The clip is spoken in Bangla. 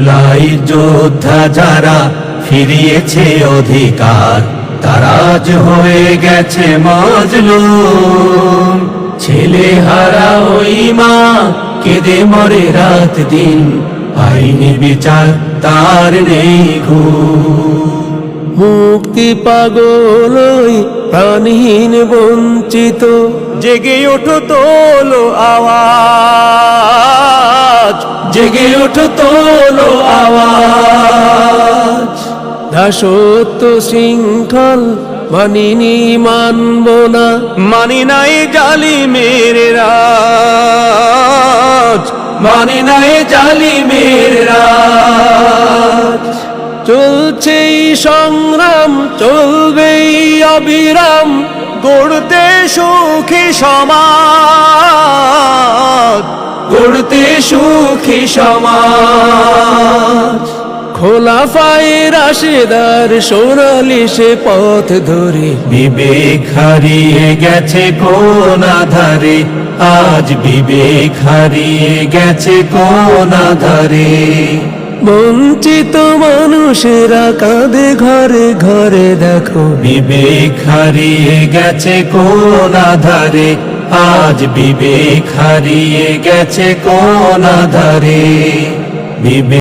জুলাই যোদ্ধা যারা ফিরিয়েছে অধিকার, তারা আজ হয়ে গেছে মাজলুম। ছেলে হারা ওই মা কেঁদে মরে রাত দিন, আইনি বিচার তার নেই ঘুম। মুক্তি পাগল ওই প্রাণহীন বঞ্চিত, জেগে ওঠো তোলো আওয়াজ, জেগে ওঠো তোলো আওয়াজ। দাসত্ব শৃঙ্খল মানিনি মানব না, মানি নাই জালিমের রাজ, মানি নাই জালিমের রাজ। চলছেই সংগ্রাম চলবেই অবিরাম, গড়তে সুখী সমাজ, গড়তে সুখী সমাজ। খোলাফায়ে রাশেদার সোনালি সে পথ ধরে, বিবেক হারিয়ে গেছে কোন আধারে, আজ বিবেক হারিয়ে গেছে কোন আধারে। বঞ্চিত মানুষেরা কাঁদে ঘরে ঘরে দেখো, বিবেক হারিয়ে গেছে কোন আধারে, আজ বিবেক হারিয়ে গেছে কোন আধারে। বিবেক